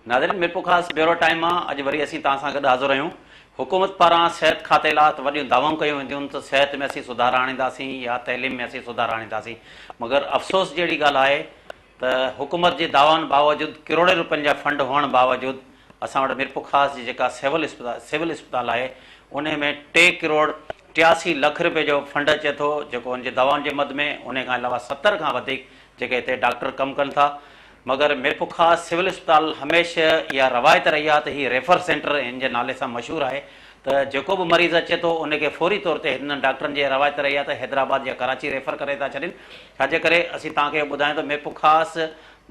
नाज़रीन मिरपुर ख़ास bureau time अॼु वरी असीं तव्हां सां गॾु हाज़िर आहियूं। हुकूमत पारां सिहत खाते लाइ त वॾियूं दावाऊं कयूं वेंदियूं त सिहत में असीं सुधार आणींदासीं या तइलीम में असीं सुधार आणींदासीं, मगर अफ़सोस जहिड़ी ॻाल्हि आहे त हुकूमत जे दावनि बावजूदि करोड़े रुपयनि जा फंड हुअण बावजूदि असां वटि मिरपुर ख़ास जी जेका सिविल इस्पताल आहे उन में 3 करोड़ 83 लख रुपए जो फंड अचे थो, जेको उनजे दवाउनि जे मद में। उन खां अलावा 70 खां वधीक जेके हिते डॉक्टर कमु कनि था। मगर मिरपुर ख़ास सिविल इस्पताल हमेशह इहा रवायत रही आहे त हीअ रेफर सेंटर इन जे नाले सां मशहूरु आहे, त जेको बि मरीज़ अचे थो उनखे फौरी तौर ते हिन डॉक्टरनि जी रवायत रही आहे त हैदराबाद या कराची रेफर करे था छॾनि। छाजे करे असीं तव्हांखे ॿुधायूं त मिरपुर ख़ास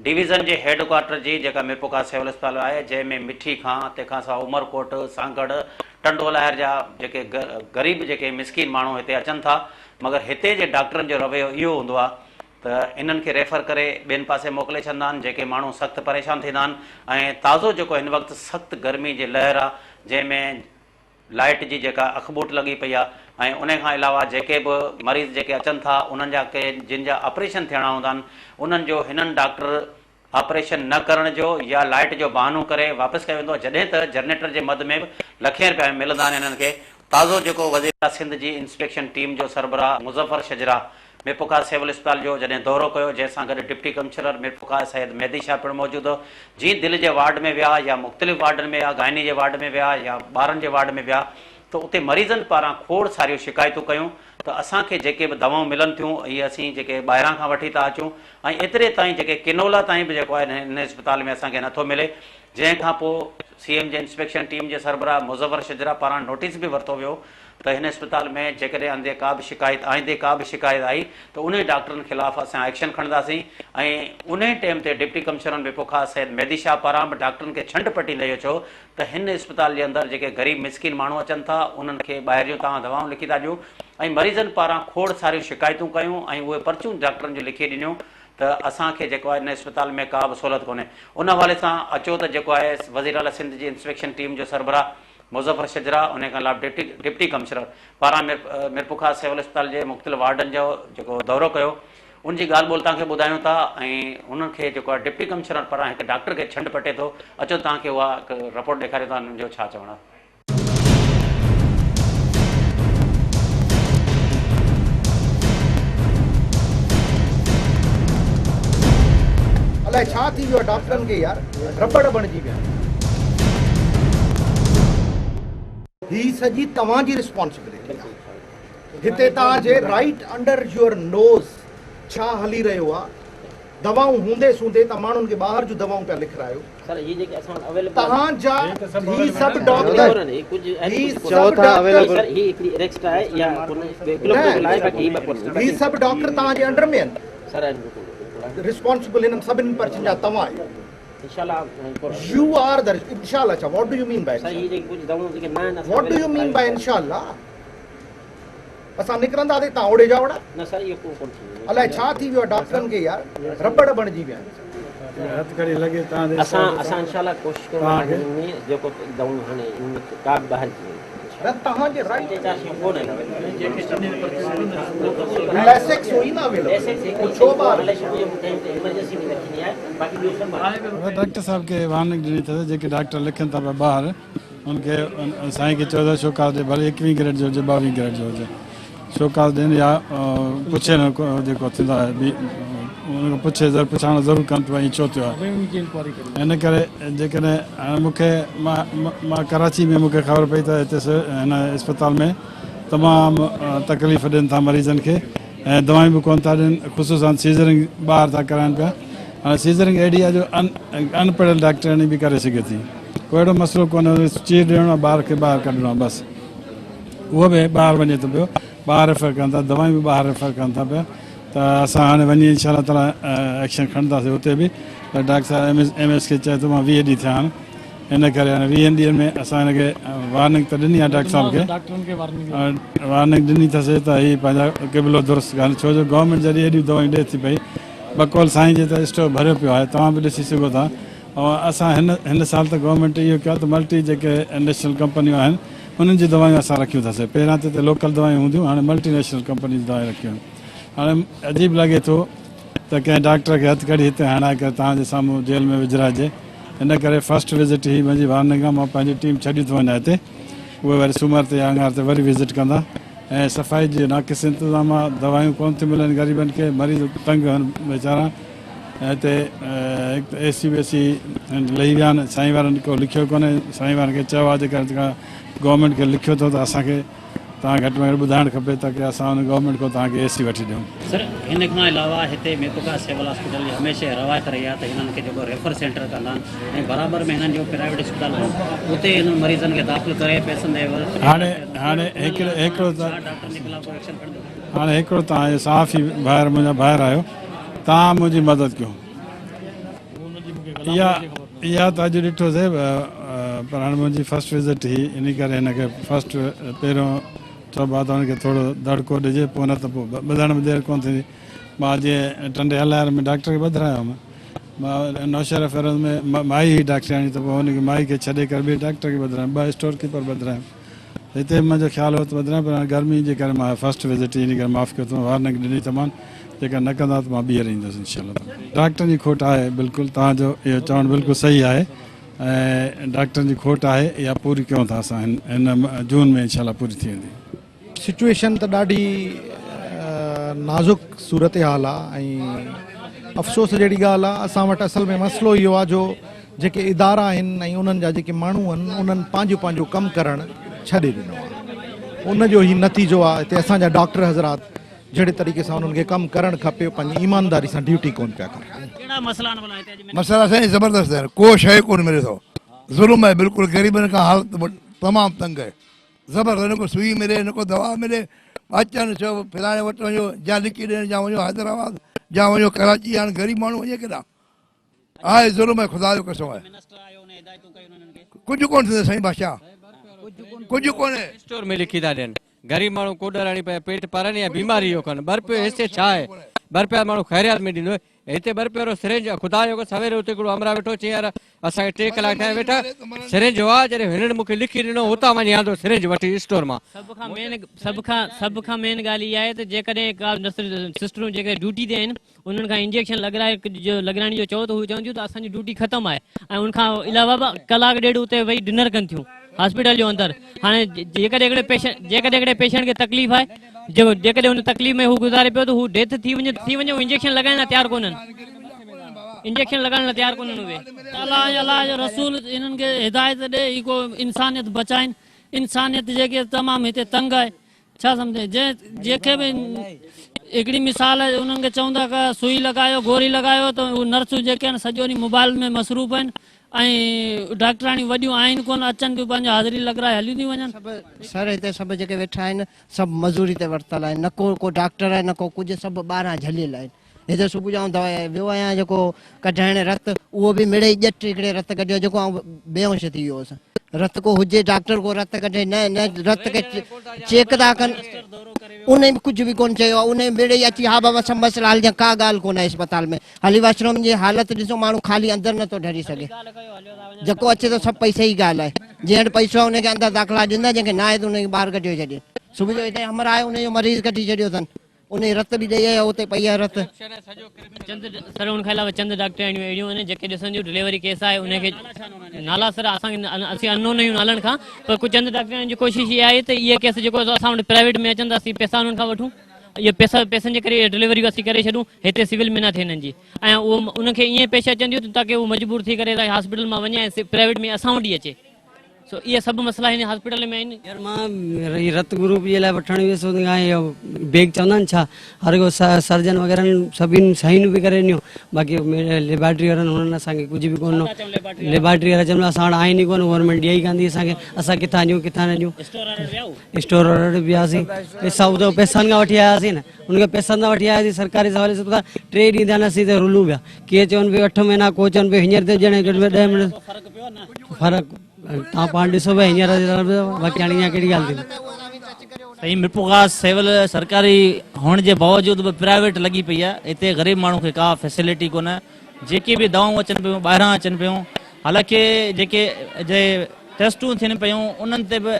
डिवीज़न जे हेडक्वार्टर जी जेका मिरपुर ख़ास सिविल इस्पताल आहे, जंहिंमें मिठी खां तंहिंखां सवाइ उमरकोट, सांगड़, टंडो लहर जा जेके ग़रीब जेके मिसकिन माण्हू हिते अचनि था, मगर हिते जे डॉक्टरनि जो रवैयो इहो हूंदो आहे त इन्हनि खे रेफर करे ॿियनि पासे मोकिले छॾींदा आहिनि। जेके माण्हू सख़्तु परेशान थींदा आहिनि ऐं ताज़ो जेको हिन वक़्तु सख़्तु गर्मी जी लहर आहे, जंहिंमें लाइट जी जेका अखबूट लॻी पई आहे ऐं उन खां अलावा जेके बि मरीज़ जेके अचनि था उन्हनि जा के जिन जा ऑपरेशन थियणा हूंदा आहिनि उन्हनि जो हिननि डॉक्टर ऑपरेशन न करण जो या लाइट जो बहानो करे वापसि कयो वेंदो आहे, जॾहिं त जनरेटर जे मद में बि लखे रुपया मिलंदा आहिनि हिननि खे। ताज़ो जेको वज़ीर सिंध जी इंस्पेक्शन टीम जो सरबराह मुज़फ़र शजरा मिरपुर ख़ास सिविल इस्पताल जो जॾहिं दौरो कयो, जंहिंसां गॾु डिप्टी कमिश्नर मिरपुर ख़ास सैयद मेहदी शाह पिणु मौजूदु हो। जीअं दिलि जे वार्ड में विया या मुख़्तलिफ़ वार्डनि में या गाइनी जे वार्ड में विया या ॿारनि जे वार्ड में विया, त उते मरीज़नि पारां खोड़ सारियूं शिकायतूं कयूं त असांखे जेके बि दवाऊं मिलनि थियूं इहे असीं जेके ॿाहिरां खां वठी था अचूं ऐं एतिरे ताईं जेके किनोला ताईं बि जेको आहे हिन इस्पताल में असांखे नथो मिले। जंहिंखां पोइ CM जे इंस्पेक्शन टीम जे सरबराह मुज़फ़र शजरा पारां नोटिस बि वरितो वियो त हिन इस्पताल में जेकॾहिं अंदे का बि शिकायत आई त उन डॉक्टरनि ख़िलाफ़ु असां एक्शन खणंदासीं। ऐं उन टाइम ते डिप्टी कमिश्नर मिरपुर ख़ास सैयद मेहदी शाह पारां बि डॉक्टरनि खे छंड पटी ॾेई अचो त हिन इस्पताल जे अंदरि जेके ग़रीब मिसकिन माण्हू अचनि था उन्हनि खे ॿाहिरि जूं तव्हां दवाऊं लिखी था ॾियो ऐं मरीज़नि पारां खोड़ सारियूं शिकायतूं कयूं ऐं उहे पर्चियूं डॉक्टरनि जूं लिखी ॾिनियूं त असांखे जेको आहे हिन इस्पताल में का बि सहूलियत कोन्हे। उन हवाले सां अचो त जेको आहे वज़ीर आला सिंध जी इंस्पेक्शन टीम जो सरबराह मुज़फ़र शजरा उन खां अलावा डिप्टी कमिश्नर पारां मिरपुर ख़ास सिविल इस्पताल जे मुख़्तलिफ़ वार्डनि जो जेको दौरो कयो, उनजी ॻाल्हि ॿोल तव्हांखे ॿुधायूं था ऐं उन्हनि खे जेको आहे डिप्टी कमिश्नर पारां हिकु डॉक्टर खे छंड पटे थो। अचो तव्हांखे उहा हिकु रिपोर्ट ॾेखारियो था हुननि जो छा चवणु आहे। अलाए छा थी वियो डॉक्टरनि खे यार, रबड़ बणिजी विया। ही सॼी तव्हांजी रिस्पॉन्सिबिलिटी आहे। हिते तव्हांजे राइट अंडर योर नोज़ छा हली रहियो आहे, दवाऊं हूंदे सूंदे त माण्हुनि खे ॿाहिरि जूं दवाऊं पिया लिखायो। तव्हांजा ही सभु डॉक्टर ही सभु डॉक्टर तव्हांजे अंडर में आहिनि। रिस्पॉन्सिबल इन सभिनी पर्चिन जा तव्हां आहियो। You are the inshallah. What do you mean by inshallah? What do you mean by inshallah? असां निकिरंदा ते तव्हां ओड़े जा ओड़ा न सर, इहो कोन थी। अलाए छा थी वियो डॉक्टरनि खे यार, रबड़ बणिजी विया। हथ खड़ी लॻे तव्हां असां इंशाल्लाह कोशिश करूं जेको दवाऊं हाणे का बि ॿाहिरि थी तव्हांजे राइट लेसेक्स हुई ना डॉक्टर साहब के वार्निंग ॾिनी अथसि, जेके डॉक्टर लिखनि था पिया ॿाहिरि उनखे साईं खे चयो त शोकाज़ ॾे, भले 21 ग्रेड जो हुजे 22 ग्रेड जो हुजे, शोकाज़ ॾियनि या पुछे न जेको थींदो आहे उनखां पुछे पुछाइणु ज़रूरु कनि पिया ईअं छो थियो आहे। हिन करे जेकॾहिं हाणे मूंखे मां कराची में मूंखे ख़बर पई त हिते हिन इस्पताल में तमामु तकलीफ़ ॾियनि था मरीज़नि खे ऐं दवाऊं बि कोन था ॾियनि, ख़ुशूसन सीज़रिंग ॿाहिरि था कराइनि पिया। हाणे सीज़रिंग अहिड़ी आहे जो अनपढ़ियल डॉक्टरनी बि करे सघे थी, कोई अहिड़ो मसइलो कोन्हे, चीर ॾियणो आहे ॿार खे ॿाहिरि कढणो आहे बसि, उहो बि ॿाहिरि वञे थो पियो, ॿाहिरि रेफर कनि था, दवाऊं बि ॿाहिरि रेफर कनि था पिया। त असां हाणे वञी इंशाल्लाह ताला एक्शन खणंदासीं हुते बि। त डॉक्टर साहब MS खे चए थो मां 20 ॾींहं थिया आहिनि, हिन करे हाणे 20 ॾींहंनि में असां हिनखे वार्निंग त ॾिनी आहे डॉक्टर साहब खे, वार्निंग ॾिनी अथसि त हीअ पंहिंजा क़िबिलो दुरुस्त कनि, छो जो गवर्नमेंट जॾहिं एॾियूं दवाऊं ॾिए थी पई, बकौल साईं जे त स्टॉक भरियो पियो आहे, तव्हां बि ॾिसी सघो था। ऐं असां हिन साल त गवर्नमेंट इहो कयो त मल्टी जेके नेशनल कंपनियूं आहिनि उन्हनि जी दवायूं असां रखियूं अथसीं। पहिरियां त लोकल दवायूं हूंदियूं, हाणे मल्टीनेशनल कंपनी जी दवायूं रखियूं आहिनि। हाणे अजीब लॻे थो त कंहिं डॉक्टर खे हथकड़ी हिते हणाए करे तव्हांजे साम्हूं जेल में विझराइजे, त इन करे फर्स्ट विज़िट ही मुंहिंजी वार्निंग आहे। मां पंहिंजी टीम छॾी थो वञा हिते, उहे वरी सूमर ते या अंगार ते वरी विज़िट कंदा। ऐं सफ़ाई जी नाक़िस इंतज़ाम आहे, दवायूं कोन थियूं मिलनि गरीबनि खे, मरीज़ तंग आहिनि वीचारा। ऐं हिते हिकु AC वेसी लही विया आहिनि, साईं वारनि को लिखियो कोन्हे, साईं वारनि खे चयो आहे जेकर गवर्नमेंट खे लिखियो अथव त असांखे तव्हां घटि में घटि ॿुधाइणु खपे त की असां हुन गवर्नमेंट खां तव्हांखे AC वठी ॾियूं। सर हिन खां अलावा हिते मेपुका सिविल हॉस्पिटल जी हमेशह रवायत रही आहे त हिननि खे जेको रेफर सेंटर कंदा आहिनि ऐं बराबरि में हिननि जो प्राइवेट अस्पताल उते हिननि मरीज़नि खे दाख़िल करे पैसनि जे हिकिड़ो डॉक्टर जे ख़िलाफ़ एक्शन खणंदो। हाणे हिकिड़ो तव्हां साफ़ ई ॿाहिरि मुंहिंजा ॿाहिरि आहियो, तव्हां मुंहिंजी मदद कयो। इहा त अॼु ॾिठोसीं, पर हाणे मुंहिंजी फस्ट विज़िट हुई, इन करे हिनखे फस्ट पहिरियों चइबो आहे त हुनखे थोरो दड़को ॾिजे, पोइ न त पोइ ॿुधण में देरि कोन थींदी। मां जीअं टंडे हलायर में डॉक्टर खे ॿधायो हुयुमि, मां नौशहर फेरोज़ में माई हुई डॉक्टराणी, त पोइ हुनखे माई खे छॾे करे ॿिए डॉक्टर खे ॿधायो, 2 स्टोर कीपर ॿधायो। हिते मुंहिंजो ख़्यालु हो त ॿधायां, पर गर्मी जे करे मां फस्ट विज़िट इन करे माफ़ु कयो अथऊं, वार्निंग ॾिनी तमामु, जेका न कंदा त मां ॿीहर ईंदुसि इनशाला। डॉक्टरनि जी खोट आहे, बिल्कुलु तव्हांजो इहो चवणु बिल्कुलु सही आहे, ऐं डॉक्टरनि जी खोट आहे, इहा पूरी कयूं था असां हिन जून में इनशाला पूरी थी वेंदी। सिचुएशन त ॾाढी नाज़ुक सूरत हाल आहे, ऐं अफ़सोस जहिड़ी ॻाल्हि आहे, असां वटि असल में मसइलो इहो आहे जो जेके इदारा आहिनि ऐं उन्हनि जा जेके माण्हू आहिनि उन्हनि पंहिंजो कमु करणु छॾे ॾिनो आहे। उनजो ई नतीजो आहे हिते असांजा डॉक्टर हज़रात जहिड़े तरीक़े सां उन्हनि खे कमु करणु खपे, पंहिंजी ईमानदारी सां ड्यूटी कोन पिया करनि। मसइला साईं ज़बरदस्त है, को शइ कोन मिले थो, ज़ुल्म है बिल्कुलु, ग़रीबनि खां हालत तमामु तंग है, ज़बरदस्त। न को सुई मिले, न को दवा मिले, अचनि चओ फिलाणे वटि वञो, या लिखी ॾियनि, या वञो हैदराबाद, या वञो कराची, हाणे ग़रीब माण्हू वञे केॾां? आहे ज़ुल्म है, ख़ुदा जो कसम आहे, कुझु कोन थींदो साईं बादशाह, कुझु कोन्हे। स्टोर में लिखी था ॾियनि, ग़रीब माण्हू कोडराणी पे पेट पारनि या बीमारी जो कनि, 2 रुपया हिसे छा आहे? 2 रुपया माण्हू ख़ैरियात में ॾींदो, हिते 2 रुपये वारो सिरिंज ख़ुदा जो सवेरे उते हिकिड़ो अमरा वेठो चई यार असांखे 3 कलाक ठहे वेठा, सिरिंज हुआ जॾहिं हिननि मूंखे लिखी ॾिनो, हुतां वञी आंदो सिरिंज वठी स्टोर मां। सभ खां मेन ॻाल्हि इहा आहे त जेकॾहिं का सिस्टरूं जेके ड्यूटी ते आहिनि उन्हनि खां इंजेक्शन लॻाइण जो चओ त हू चवनि थियूं त असांजी ड्यूटी ख़तमु आहे, ऐं उनखां अलावा कलाक ॾेढ उते वेही डिनर कनि थियूं हॉस्पिटल जो अंदरि। हाणे जेकॾहिं हिकिड़े पेशेंट खे तकलीफ़ आहे, जेकॾहिं हुन तकलीफ़ में हू गुज़ारे पियो त हू डेथ थी वञे, हू इंजेक्शन लॻाइण लाइ तयारु कोन्हनि, इंजेक्शन लॻाइण लाइ तयारु कोन्हनि उहे। अल्लाह जो रसूल इन्हनि खे हिदायत ॾे, ई को इंसानियत बचाइनि, इंसानियत जेके तमामु हिते तंग आहे, छा सम्झे। जेके बि हिकिड़ी मिसाल आहे, उन्हनि खे चवंदा का सुई लॻायो, गोरी लॻायो, त उहे नर्सूं जेके आहिनि सॼो ॾींहुं मोबाइल में मसरूफ़ आहिनि, ऐं डॉक्टराणियूं वॾियूं आहिनि कोन, अचनि थियूं पंहिंजो हाज़िरी लॻाए हली थियूं वञनि। सर हिते सभु जेके वेठा आहिनि सभु मज़ूरी ते वरितल आहिनि, न को डॉक्टर आहे, न को कुझु, सभु ॿाहिरां झलियल आहिनि। हिते सुबुह जो दवा वियो आहियां जेको कढाइण रत, उहो बि मिड़े ई ॼट हिकिड़े रत कढियो जेको बेहोश थी वियो हुउसि। रत को हुजे डॉक्टर को रत कढे, न रत खे चेक था कनि, उन बि कुझु बि कोन चयो आहे, उन मिड़े ई अची हा बाबा सभु मसइला हल, का ॻाल्हि कोन आहे अस्पताल में। हली वाशरूम जी हालत ॾिसो, माण्हू ख़ाली अंदरि नथो ढरी सघे, जेको अचे थो सभु पैसे जी ॻाल्हि आहे, जंहिं वटि पैसो आहे उनखे अंदरि दाख़िला ॾींदा, जंहिंखे न आहे त उनखे ॿाहिरि कढियो छॾे। सुबुह जो हिते हमर आहे, उनजो मरीज़ कढी छॾियो अथनि, उन रत बि ॾेई आयो, उते पई आहे रत। सर उनखां अलावा चंद डॉक्टराणियूं अहिड़ियूं आहिनि जेके ॾिसनि थियूं डिलीवरी केस आहे उनखे नाला सर असीं अननोन आहियूं नालनि खां, पर कुझु चंद डॉक्टराणियुनि जी कोशिशि इहा आहे त इहे केस जेको असां वटि प्राइवेट में अचनि था असीं पैसा उन्हनि खां वठूं, इहे पैसनि जे करे डिलीवरी असीं करे छॾूं, हिते सिविल में न थिए हिननि जी, ऐं उहो उनखे ईअं पेश अचनि थियूं ताकी उहो मजबूर थी करे हॉस्पिटल मां वञे ऐं प्राइवेट में असां वटि अचे। सो इहे सभु मसइला हिन हॉस्पिटल में आहिनि। यार मां रत ग्रुप जे लाइ वठणु वियुसि, बैग चवंदा आहिनि छा, हर को सर्जन वग़ैरह सभिनि साइन बि करे ॾिनियूं, बाक़ी लेबॉरेटरी वारनि हुननि असांखे कुझु बि कोन, लेबॉरेटरी वारा चवंदा असां वटि आहिनि ई कोन, गवर्नमेंट ॾिए ई कान थी असांखे, असां किथां ॾियूं किथां न ॾियूं। स्टोर ऑर्डर बि वियासीं, पैसा उते पैसनि खां वठी आयासीं न, उनखे पैसनि खां वठी आयासीं सरकारी हवाले सां, 3 ॾींहं थियासीं त रुलूं पिया, के चवनि पिया 8 महीना, को चवनि पिया हींअर ते ॼणे 10 मिनट फ़र्क़ु, तव्हां पाण ॾिसो भाई हींअर, बाक़ी हाणे हीअं कहिड़ी ॻाल्हि थी। सही मिरपुका सिविल सरकारी हुअण जे बावजूद बि प्राइवेट लॻी पई आहे, हिते ग़रीब माण्हू खे का फैसिलिटी कोन्हे, जेके बि दवाऊं अचनि पियूं ॿाहिरां अचनि पियूं, हालांकि जेके टेस्टूं थियनि पियूं उन्हनि ते बि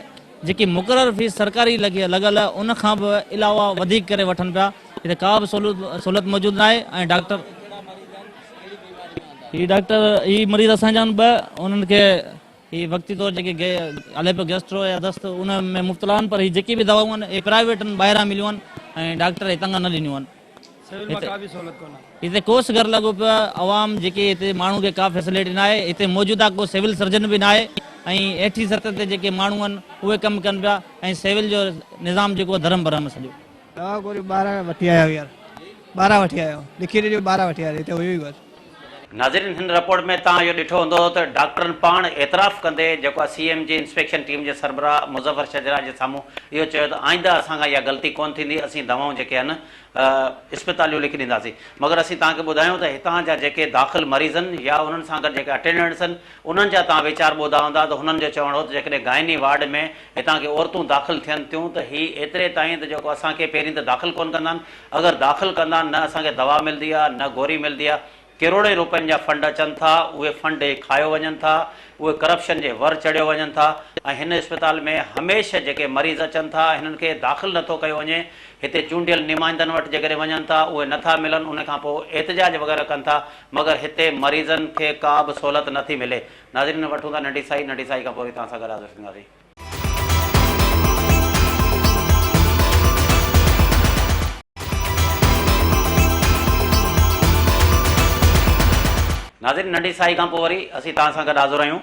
जेकी मुक़ररु फीस सरकारी लॻल आहे उन खां बि अलावा वधीक करे वठनि पिया, हिते का बि सहूलियत मौजूदु न आहे, ऐं डॉक्टर ही डॉक्टर ही मरीज़ असांजा आहिनि ॿ उन्हनि खे ही वक्ती तौर जेके हले पियो गैस्ट्रो या दस्त उन में मुब्तला आहिनि पर ही जेकी बि दवाऊं आहिनि इहे प्राइवेट आहिनि ॿाहिरां मिलियूं आहिनि ऐं डॉक्टर हितां खां न ॾिनियूं आहिनि हिते कोर्स घर लॻो पियो आहे अवाम जेके हिते माण्हू खे का फैसिलिटी न आहे हिते मौजूदा को सिविल सर्जन बि न आहे ऐं 8ठी सतह ते जेके माण्हू आहिनि उहे कमु कनि पिया ऐं सिविल जो निज़ाम जेको धर्म भरम सॼो दवा गोरी 12 वठी आयो यार 12 वठी आयो लिखी ॾियो 12 वठी आयो हिते हुई बस नाज़रीन हिन रिपोर्ट में तव्हां इहो ॾिठो हूंदो त डॉक्टरनि पाण एतिराफ़ कंदे जेको आहे CM जी इंस्पेक्शन टीम जे सरबराह मुज़फ़र शजरा जे साम्हूं इहो चयो त आईंदा असां खां इहा ग़लती कोन थींदी असीं दवाऊं जेके आहिनि इस्पतालियूं लिखी ॾींदासीं मगर असीं तव्हांखे ॿुधायूं त हितां जा जेके दाख़िल मरीज़ आहिनि या उन्हनि सां गॾु जेके अटेंडेंट्स आहिनि उन्हनि जा तव्हां वीचार ॿुधा हूंदा त हुननि जो चवणो त जेकॾहिं गाइनी वार्ड में हितां के औरतूं दाख़िल थियनि थियूं त ही एतिरे ताईं त जेको असांखे पहिरीं त दाख़िल कोन कंदा आहिनि अगरि दाख़िल कंदा आहिनि न असांखे दवा मिलंदी आहे न गोरी मिलंदी आहे करोड़े रुपयनि जा फंड अचनि था उहे फंड खायो वञनि था उहे करप्शन जे वर चढ़ियो वञनि था ऐं हिन इस्पताल में हमेशह जेके मरीज़ अचनि था हिननि खे दाख़िल नथो कयो वञे हिते चूंडियल नुमाइंदनि वटि जेकॾहिं वञनि था उहे नथा मिलनि उन खां पोइ एतिजाज वग़ैरह कनि था मगर हिते मरीज़नि खे का बि सहूलियत नथी मिले नाज़रीन वठूं था नंढी साई खां पोइ तव्हां सां गॾु हाज़िर थींदासीं नाज़रीन नंढी साई खां पोइ वरी असीं तव्हां सां गॾु हाज़िर आहियूं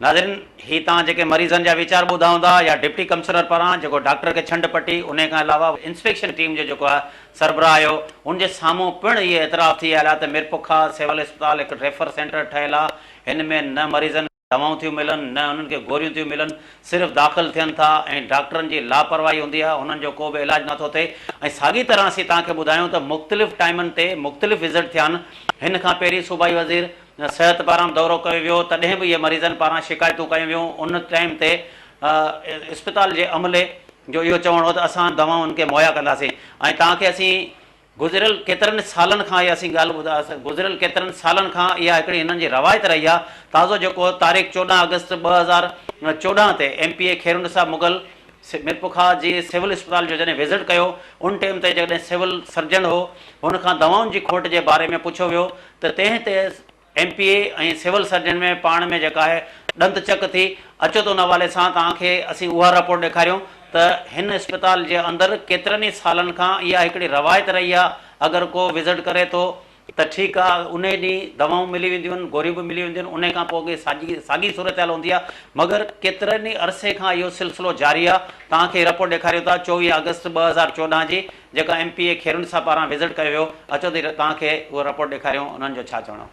नाज़रीन ही तव्हां जेके मरीज़नि जा वीचार ॿुधा हूंदा या डिप्टी कमिश्नर पारां जेको डॉक्टर खे छंड पटी उन खां अलावा इंस्पेक्शन टीम जो जेको आहे सरबराह आयो उनजे साम्हूं पिणु इहे एतिराफ़ थी आयल आहे त मिरपुखा सिविल इस्पताल हिकु रेफर सेंटर ठहियलु आहे हिन में न मरीज़नि दवाऊं थियूं मिलनि न उन्हनि खे गोरियूं थियूं मिलनि सिर्फ़ु दाख़िल थियनि था ऐं डॉक्टरनि जी लापरवाही हूंदी आहे उन्हनि जो को बि इलाजु नथो थिए ऐं साॻी तरह असीं तव्हांखे ॿुधायूं त मुख़्तलिफ़ टाइमनि ते मुख़्तलिफ़ विज़िट थिया आहिनि हिन खां पहिरीं सूबाई वज़ीर सिहत पारां दौरो कयो वियो तॾहिं बि इहे मरीज़नि पारां शिकायतूं कयूं वियूं उन टाइम ते इस्पताल जे अमले जो इहो चवणो हो त असां दवाऊं उनखे मुहैया कंदासीं ऐं तव्हांखे असीं गुज़िरियल केतिरनि सालनि खां इहा असीं ॻाल्हि ॿुधासीं गुज़िरियल केतिरनि सालनि खां इहा हिकिड़ी हिननि जी रवायत रही आहे ताज़ो जेको तारीख़ 14 अगस्त 2014 ते MPA खेरुनिसा मुगल मिरपुखा जी सिविल इस्पताल जो जॾहिं विज़िट कयो उन टाइम ते जॾहिं सिविल सर्जन हो हुन खां दवाउनि जी खोट जे बारे में पुछियो वियो त तंहिं ते MPA ऐं सिविल सर्जन में पाण में जेका आहे ॾंद चक थी अचो त उन हवाले सां तव्हांखे असीं उहा रिपोर्ट ॾेखारियूं त हिन इस्पताल जे अंदरि केतिरनि ई सालनि खां इहा हिकिड़ी रवायत रही आहे अगरि को विज़िट करे थो त ठीकु आहे उन ॾींहुं दवाऊं मिली वेंदियूं आहिनि गोरियूं बि मिली वेंदियूं आहिनि उन खां पोइ साॻी सूरत हाल हूंदी आहे मगर केतिरनि ई अरसे खां इहो सिलसिलो जारी आहे तव्हांखे रिपोर्ट ॾेखारियूं था 24 अगस्त 2014 जी जेका MPA खेरुनिसा पारां विज़िट कयो वियो अचो त तव्हांखे उहा रिपोर्ट ॾेखारियूं उन्हनि जो छा चवणो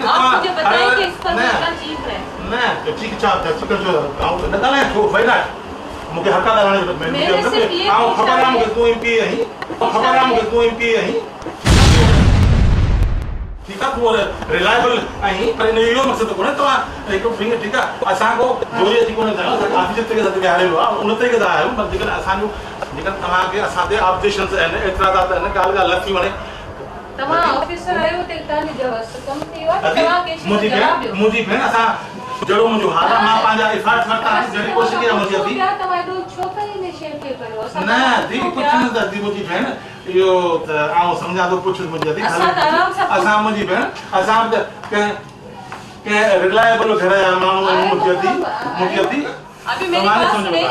मुझे बताइए कि इस पर क्या चीज है ठीक चाप चिकन जो आउं न गाले छो भाई ना मुके हका दाने मैंने सिर्फ ये आउं खबर है मुके तू MPA है खबर है मुके तू MPA है ठीक है तू रिलायबल आई पर ने यो मकसद कोने तो एक फिंगर ठीक है असा को जोरी थी कोने था ऑफिस तरीके से हाले लो उन तरीके से आयो पर जेकन असा जो जेकन तमा के असा ते ऑब्जेक्शंस है एतराजात है गाल गाल लथी वने तमा ऑफिसर आयो ते तानी जवाब कम थी वा तमा के मुजी भेण असा जड़ो मुजो हारा मां पांजा इफाट करता है जड़ी कोशिश किया मुझे अभी क्या तमा दो छोकरी ने शेयर के करो ना दी कुछ न दी मुजी भेण यो आओ समझा दो कुछ मुझे दी असा मुजी भेण असा के रिलायबल घर या मानो मुझे दी अभी मेरे पास में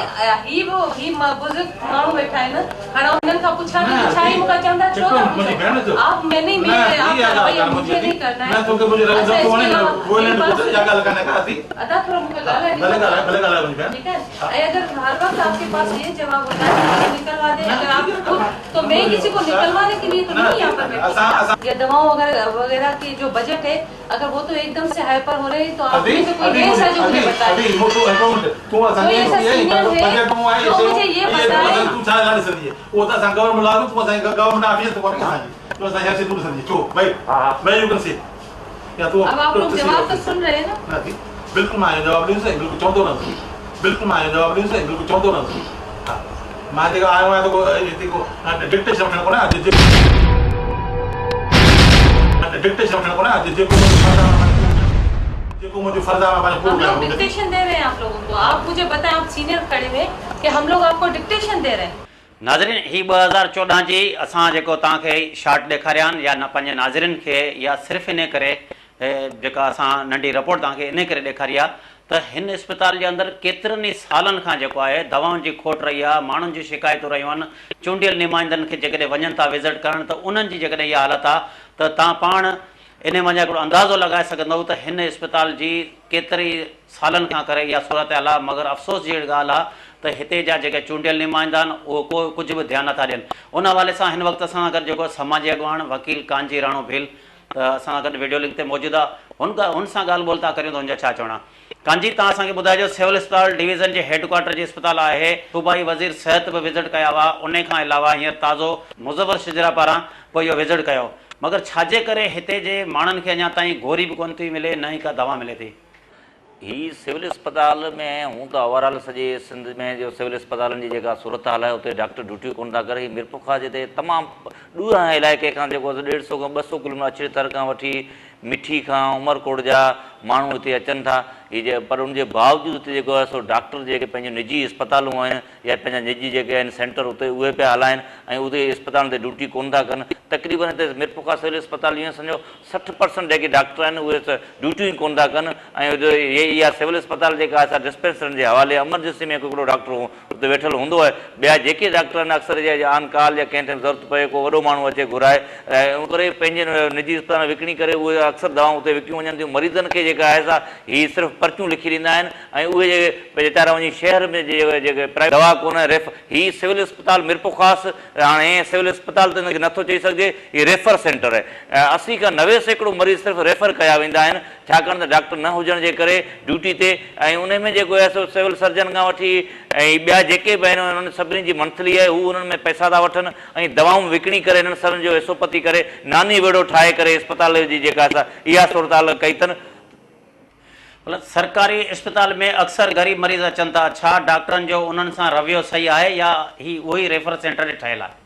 ही बुजुर्ग मानू बैठा है ना खाना उन्हें का पूछा नहीं पूछा ही मुका चंदा छोड़ आप मैं नहीं मैं आप भैया मुझे नहीं करना है मैं तो मुझे रख दो वो नहीं कुछ जगह लगाने का आती अदा थोड़ा मुका गाला भले गाला मुझे ठीक है अगर हर वक्त आपके पास ये जवाब होता है कि निकलवा दे अगर आप खुद तो मैं किसी को निकलवाने के लिए तो नहीं यहाँ पर बैठी ये दवाओं वगैरह की जो बजट है अगर वो तो एकदम से हाइपर हो रहे तो आप कोई ऐसा जो मुझे बताइए तो मुझे ये बताइए तू चाहे लाने से दिए वो तो गवर्नमेंट ला तू गवर्नमेंट ऑफिस तो कौन कहां है तो यहाँ से दूर से चो भाई मैं यू कैन से या तो अब आप लोग जवाब तो सुन रहे हैं ना बिल्कुलु मां जवाब ॾींदुसि ऐं बिल्कुलु चवंदो रहंदुसि, बिल्कुलु मां जवाब ॾींदुसि ऐं बिल्कुलु चवंदो रहंदुसि। हा मां जेका आयो आहियां हिते को डिक्टेशन वठणु कोन्हे, डिक्टेशन वठणु कोन्हे, जेको मुझे फर्ज है मैं पूरा हम लोग डिक्टेशन दे रहे हैं आप लोगों को। आप मुझे बताएं, आप सीनियर खड़े हुए कि हम लोग आपको डिक्टेशन दे रहे हैं। नाज़रीन ही 2014 जी असां जेको तव्हांखे शार्ट ॾेखारिया आहिनि या न पंहिंजे नाज़रीन खे या सिर्फ़ु इन करे जेका असां नंढी रिपोर्ट तव्हांखे इन करे ॾेखारी आहे त हिन इस्पताल जे अंदरि केतिरनि ई सालनि खां जेको आहे दवाउनि जी खोट रही आहे, माण्हुनि जी शिकायतूं रहियूं आहिनि। चूंडियल नुमाइंदनि खे जेकॾहिं वञनि था विज़िट करणु त उन्हनि जी जेकॾहिं इहा हालत आहे त तव्हां पाण इन वञा हिकिड़ो अंदाज़ो लॻाए सघंदव त हिन इस्पताल जी केतिरी सालनि खां करे इहा सूरत हाल आहे। मगर अफ़सोस जी ॻाल्हि आहे त हिते जा जेके चूंडियल नुमाइंदा आहिनि उहो कुझु बि ध्यानु नथा ॾियनि। उन हवाले सां हिन वक़्तु असां गॾु जेको समाजी अॻवान वकील कांजी राणो भील त असां गॾु वीडियो लिंक ते मौजूदु आहे, हुन सां ॻाल्हि ॿोल था करियूं त हुनजा छा चवणा। कांजी तव्हां असांखे ॿुधाइजो, सिविल अस्पताल डिवीज़न जे हेडक्वार्टर जी अस्पताल आहे, सूबाई वज़ीर सिहत बि विज़िट कया हुआ, उन खां अलावा हींअर ताज़ो मुज़फ़र शिजरा पारां पोइ इहो विज़िट कयो, मगर छाजे करे हिते जे माण्हुनि खे अञा ताईं गोरी बि कोन थी मिले, न ई का दवा मिले थी। ही सिविल अस्पताल में हूँ तो ओवरऑल सॼे सिंध में जो सिविल अस्पतालनि जी जेका सूरत हाल आहे उते डॉक्टर ड्यूटियूं कोन था करे। मिरपुखा जिते तमामु ॾूर इलाइक़े खां जेको 150 खां 200 किलोमीटर अचेतर खां वठी मिठी खां उमरकोट जा माण्हू हिते अचनि था। हीअ पर उनजे बावजूदु हिते जेको आहे सो डॉक्टर जेके पंहिंजूं निजी अस्पतालूं आहिनि या पंहिंजा निजी जेके आहिनि सेंटर उते उहे पिया हलाइनि ऐं उते अस्पताल ते ड्यूटी कोन था कनि। तक़रीबन हिते मिरपुखा सिविल अस्पताल ईअं सम्झो 60% जेके डॉक्टर आहिनि उहे ड्यूटियूं ई कोन था कनि ऐं इहा सिविल अस्पताल जेका असां डिस्पेंसरियुनि जे हवाले एमरजेंसी में हिकिड़ो डॉक्टर उते वेठल हूंदो आहे। ॿिया जेके डॉक्टर आहिनि अक्सर ऑन कॉल या कंहिं टाइम ज़रूरत पए को वॾो माण्हू अचे घुराए ऐं करे पंहिंजे निजी अस्पताल विकिणी करे उहे अक्सर दवाऊं उते विकियूं वञनि थियूं। मरीज़नि खे जेका आहे सा हीअ सिर्फ़ु पर्चियूं लिखी ॾींदा आहिनि ऐं उहे जेके वीचारा वञी शहर में जेके प्राइवेट दवा कोन्हे हीअ सिविल अस्पताल मिरपुखास हाणे सिविल अस्पताल त हिनखे नथो चई सघिजे, हीअ रेफर सेंटर आहे। 80 खां 90% मरीज़ सिर्फ़ु रेफर कया वेंदा आहिनि छाकाणि त डॉक्टर न हुजण जे करे ड्यूटी ते ऐं उन में जेको आहे सो सिविल सर्जन खां वठी ऐं ॿिया जेके बि आहिनि उन्हनि सभिनी जी मंथली आहे हू उन्हनि में पैसा था वठनि ऐं दवाऊं विकिणी करे हिननि सभिनि जो हिसोपति करे नानी वेड़ो ठाहे करे अस्पताल जी जेका असां इहा सूरत हाल कई अथनि। मतिलबु सरकारी अस्पताल में अक्सर ग़रीब मरीज़ अचनि था, छा डॉक्टरनि जो उन्हनि सां रवैयो सही आहे या ही उहो ई रेफर सेंटर ते ठहियलु आहे?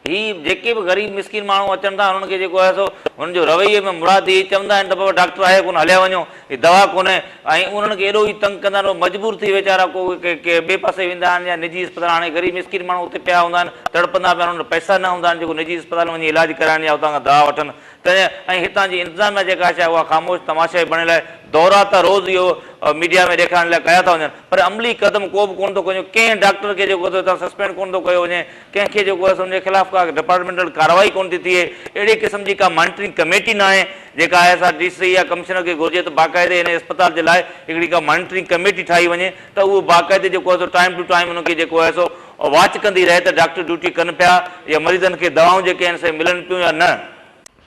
ही जेके बि ग़रीब मिसकिन माण्हू अचनि था उन्हनि खे जेको आहे सो हुननि जो रवैये में मुराद इहे चवंदा आहिनि त बाबा डॉक्टर आहे कोन, हलिया वञो, हीअ दवा कोन्हे ऐं उन्हनि खे एॾो ई तंग कंदा आहिनि, मजबूर थी वीचारा को के ॿिए पासे वेंदा आहिनि या निजी अस्पताल। हाणे ग़रीब मिसकिन माण्हू उते पिया हूंदा आहिनि, तड़पंदा पिया, उन्हनि पैसा न हूंदा आहिनि जेको निजी अस्पताल वञी इलाजु कराइनि या उतां खां दवा वठनि त ऐं हितां जी इंतिज़ामिया जेका छा उहा ख़ामोश तमाशा बणियल आहे। दौरा त रोज़ इहो मीडिया में ॾेखारण लाइ कया था वञनि पर अमली क़दम को बि कोन थो कयो। कंहिं डॉक्टर खे जेको हितां सस्पेंड कोन थो कयो वञे, कंहिंखे जेको आहे उनजे ख़िलाफ़ का डिपार्टमेंटल कार्रवाई कोन थी थिए। अहिड़े क़िस्म जी का मॉनिटरिंग कमेटी न आहे जेका आहे असां DC या कमिश्नर खे घुरिजे त बाक़ाइदे हिन अस्पताल जे लाइ हिकिड़ी का मॉनिटरिंग कमेटी ठाही वञे त उहो बाक़ाइदे जेको आहे टाइम टू टाइम उनखे जेको आहे सो वॉच कंदी रहे त डॉक्टर ड्यूटी कनि पिया या मरीज़नि खे दवाऊं जेके आहिनि से मिलनि पियूं या न।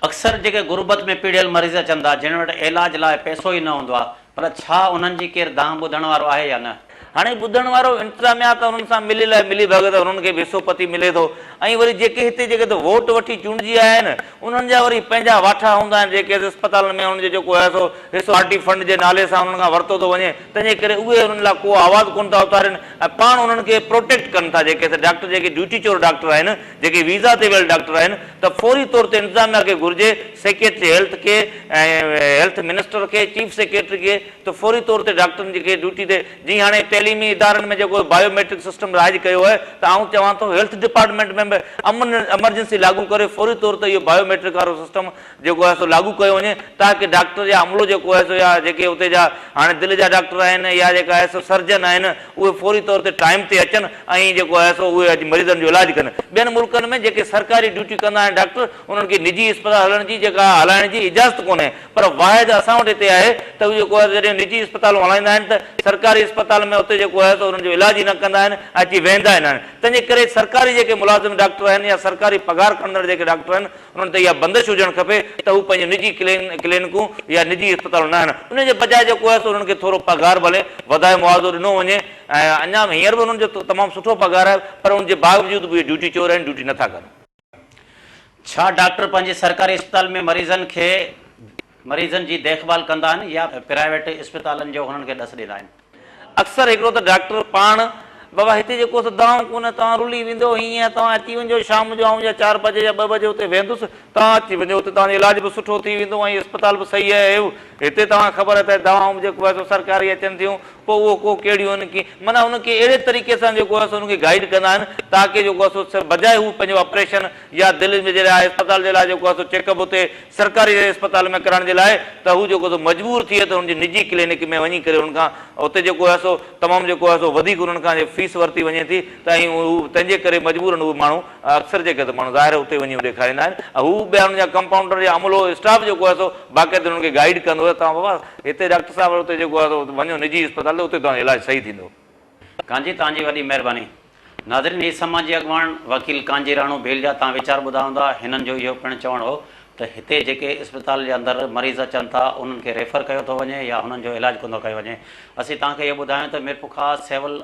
अक्सर जेके गुरबत में पीड़ियल मरीज़ अचनि था जिन वटि इलाज लाइ पैसो ई न हूंदो आहे, पर छा उन्हनि जी केरु दाम ॿुधण वारो आहे या न? हाणे ॿुधण वारो इंतिज़ामिया त उन्हनि सां मिलियल आहे, मिली भगत उन्हनि खे बि हिसोपति मिले थो ऐं वरी जेके हिते जेके त वोट वठी चूंडिजी आया आहिनि उन्हनि जा वरी पंहिंजा वाठा हूंदा आहिनि जेके अस्पताल में उन्हनि जो जेको आहे सो हिसो पार्टी फंड जे नाले सां उन्हनि खां वरितो थो वञे, तंहिंजे करे उहे उन्हनि लाइ को आवाज़ कोन था उतारनि ऐं पाण उन्हनि खे प्रोटेक्ट कनि था। जेके डॉक्टर जेके ड्यूटी चोर डॉक्टर आहिनि, जेके वीज़ा ते वियल डॉक्टर आहिनि, त फौरी तौर ते इंतिज़ामिया खे घुरिजे, सेक्रेटरी हेल्थ खे ऐं हेल्थ मिनिस्टर खे, चीफ सेक्रेटरी खे, त फौरी तौर ते डॉक्टरनि जेके ड्यूटी ते जीअं हाणे तइलीमी इदारनि में जेको बायोमेट्रिक सिस्टम राज कयो आहे त आउं चवां थो हेल्थ डिपार्टमेंट में बि एमरजेंसी लागू करे फौरी तौर ते इहो बायोमेट्रिक वारो सिस्टम जेको आहे सो लागू कयो वञे ताकि डॉक्टर या अमलो जेको आहे सो या जेके उते जा हाणे दिलि जा डॉक्टर आहिनि या जेका आहे सो सर्जन आहिनि उहे फौरी तौर ते टाइम ते अचनि ऐं जेको आहे सो उहे अॼु मरीज़नि जो इलाजु कनि। ॿियनि मुल्कनि में जेके सरकारी ड्यूटी कंदा आहिनि डॉक्टर उन्हनि खे निजी अस्पताल हलण जी जेका हलाइण जी इजाज़त कोन्हे, पर वाहिद असां वटि हिते आहे त उहे जेको आहे जॾहिं निजी अस्पतालूं हलाईंदा आहिनि त सरकारी अस्पताल में उते जेको आहे उन्हनि जो इलाज ई न कंदा आहिनि, अची वेंदा आहिनि। तंहिंजे करे सरकारी जेके मुलाज़िम डॉक्टर आहिनि या सरकारी पघार खणंदड़ जेके डॉक्टर आहिनि उन्हनि ते इहा बंदिश हुजणु खपे त हू पंहिंजूं निजी क्लिनिकूं या निजी अस्पतालूं न आहिनि। उनजे बजाए जेको आहे उन्हनि खे थोरो पघार भले वधाए मुआवज़ो ॾिनो वञे ऐं अञा हींअर बि उन्हनि जो तमामु सुठो पघार आहे पर उनजे बावजूद बि ड्यूटी चोर आहिनि, ड्यूटी नथा कनि। छा डॉक्टर पंहिंजे सरकारी अस्पताल में मरीज़नि खे मरीज़नि जी देखभाल कंदा आहिनि या प्राइवेट अस्पतालनि जो हुननि खे ॾस ॾींदा आहिनि? अक्सर हिकिड़ो त डॉक्टर पाण बाबा हिते जेको दवाऊं कोन, तव्हां रुली वेंदो हीअं, तव्हां अची वञो शाम जो, आउं 4 बजे या 2 बजे हुते वेंदुसि, तव्हां अची वञो, हुते तव्हांजो इलाज बि सुठो थी वेंदो ऐं अस्पताल बि सही आहे। हिते तव्हां ख़बर आहे त दवाऊं जेको आहे सरकारी अचनि थियूं, पोइ उहो को कहिड़ियूं आहिनि की माना हुनखे अहिड़े तरीक़े सां जेको आहे हुनखे गाइड कंदा आहिनि ताकी जेको आहे बजाए हू पंहिंजो ऑपरेशन या दिलि में जे लाइ अस्पताल जे लाइ जेको आहे चेकअप हुते सरकारी अस्पताल में करण जे लाइ त हू जेको मजबूर थिए त हुनजी निजी क्लिनिक में वञी करे हुनखां हुते जेको आहे तमामु जेको आहे वधीक हुननि खां फीस वरिती वञे थी, त हू तंहिंजे करे मजबूरनि उहे माण्हू अक्सर जेके त माण्हू ज़ाहिर हुते वञी ॾेखारींदा आहिनि। हू ॿिया हुनजा कंपाउंडर या अमलो स्टाफ जेको आहे बाक़ाइदे हुननि खे गाइड कंदो आहे, तव्हां बाबा हिते डॉक्टर साहिब हुते जेको आहे वञो निजी अस्पताल, उते तव्हांजो इलाजु सही थींदो। कांजी तव्हांजी वॾी महिरबानी। नाज़रीन, ही समाजी अॻवान वकील कांजी राणो भेल जा तव्हां वीचार ॿुधा हूंदा। हिननि जो इहो पिणु चवणु हो त हिते जेके अस्पताल जे अंदरि मरीज़ अचनि था उन्हनि खे रेफर कयो थो वञे या हुननि जो इलाजु कोन थो कयो वञे। असीं तव्हांखे इहो ॿुधायूं त मीरपुखा सिविल